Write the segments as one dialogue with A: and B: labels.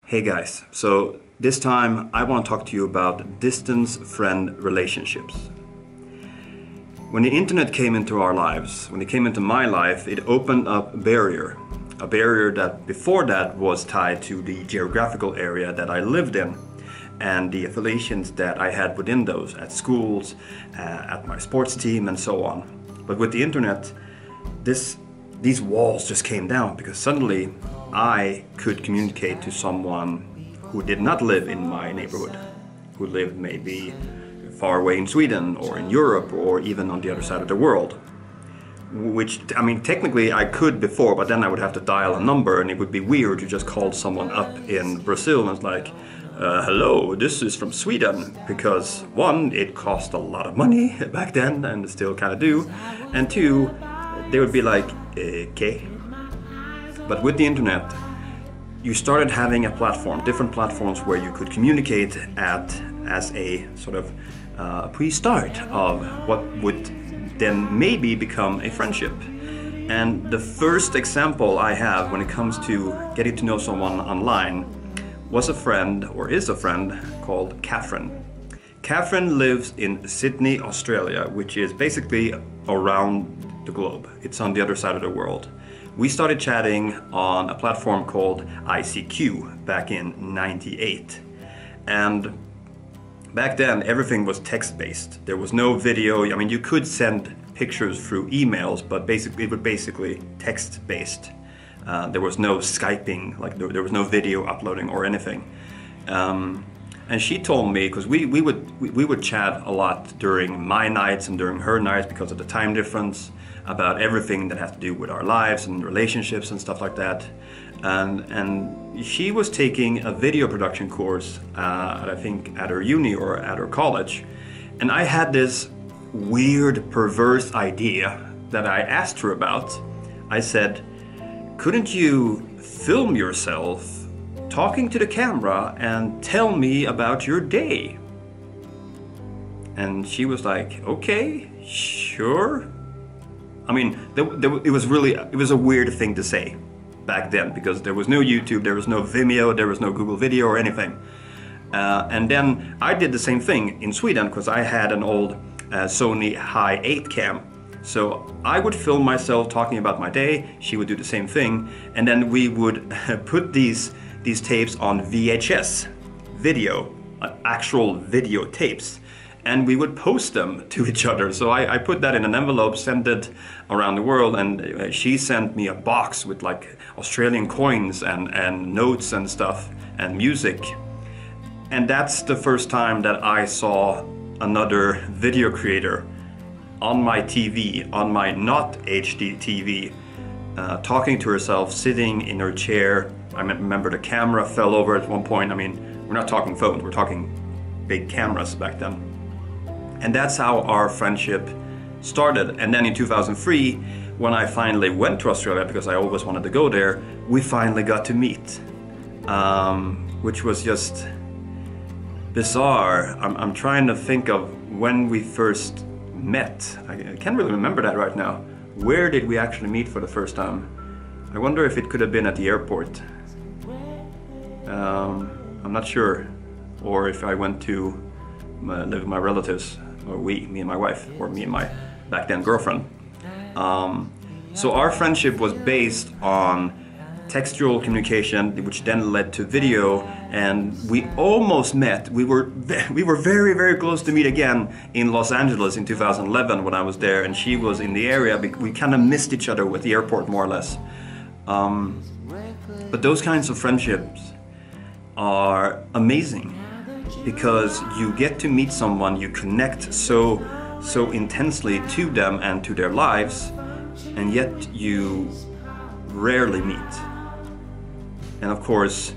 A: Hey guys, so this time I want to talk to you about distance friend relationships. When the internet came into our lives, when it came into my life, it opened up a barrier that before that was tied to the geographical area that I lived in and the affiliations that I had within those at schools, at my sports team and so on. But with the internet, these walls just came down because suddenly I could communicate to someone who did not live in my neighborhood, who lived maybe far away in Sweden or in Europe or even on the other side of the world. Which, I mean, technically I could before, but then I would have to dial a number and it would be weird to just call someone up in Brazil and it's like, hello, this is from Sweden, because one, it cost a lot of money back then and still kind of do, and two, they would be like, okay. But with the internet, you started having a platform, different platforms where you could communicate as a sort of pre-start of what would then maybe become a friendship. And the first example I have when it comes to getting to know someone online was a friend, or is a friend, called Catherine. Catherine lives in Sydney, Australia, which is basically around the globe. It's on the other side of the world. We started chatting on a platform called ICQ back in '98. And back then everything was text-based. There was no video. I mean, you could send pictures through emails, but it was basically text-based. There was no Skyping, like there was no video uploading or anything. And she told me, because we would chat a lot during my nights and during her nights because of the time difference, about everything that has to do with our lives and relationships and stuff like that. And she was taking a video production course, I think at her uni or at her college. And I had this weird, perverse idea that I asked her about. I said, couldn't you film yourself talking to the camera and tell me about your day? And she was like, okay, sure. I mean, it was a weird thing to say back then because there was no YouTube, there was no Vimeo, there was no Google Video or anything. And then I did the same thing in Sweden because I had an old Sony High 8 cam. So I would film myself talking about my day, she would do the same thing, and then we would put these tapes on VHS video, actual video tapes. And we would post them to each other. So I put that in an envelope, sent it around the world, and she sent me a box with like Australian coins and notes and stuff and music. And that's the first time that I saw another video creator on my TV, on my not HD TV, talking to herself, sitting in her chair. I remember the camera fell over at one point. I mean, we're not talking phones, we're talking big cameras back then. And that's how our friendship started. And then in 2003, when I finally went to Australia, because I always wanted to go there, we finally got to meet, which was just bizarre. I'm trying to think of when we first met. I can't really remember that right now. Where did we actually meet for the first time? I wonder if it could have been at the airport. I'm not sure. Or if I went to live with my relatives, or me and my wife, or me and my back then girlfriend. So our friendship was based on textual communication, which then led to video, and we almost met. We were very, very close to meet again in Los Angeles in 2011 when I was there, and she was in the area. We kind of missed each other with the airport, more or less. But those kinds of friendships are amazing, because you get to meet someone, you connect so intensely to them and to their lives, and yet you rarely meet. And of course,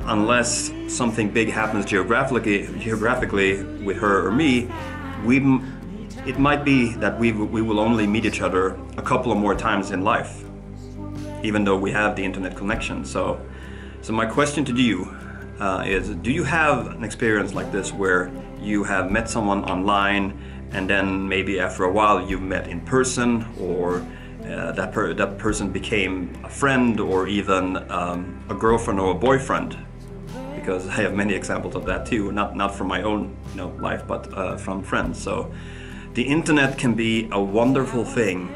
A: unless something big happens geographically with her or me, it might be that we will only meet each other a couple of more times in life, even though we have the internet connection. So my question to you is, do you have an experience like this where you have met someone online and then maybe after a while you met in person, or that person became a friend or even a girlfriend or a boyfriend? because I have many examples of that too, not from my own life, but from friends. So the internet can be a wonderful thing,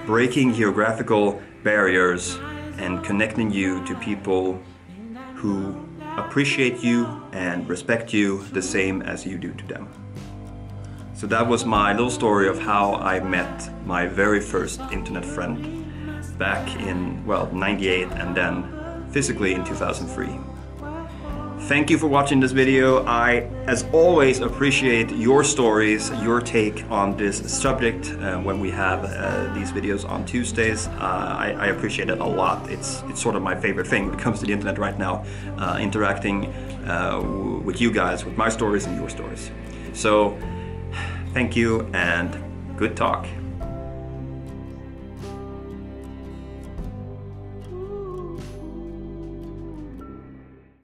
A: breaking geographical barriers and connecting you to people who appreciate you and respect you the same as you do to them. So that was my little story of how I met my very first internet friend back in, well, 98 and then physically in 2003. Thank you for watching this video. I, as always, appreciate your stories, your take on this subject when we have these videos on Tuesdays. I appreciate it a lot. It's sort of my favorite thing when it comes to the internet right now, interacting with you guys, with my stories and your stories. So, thank you and good talk.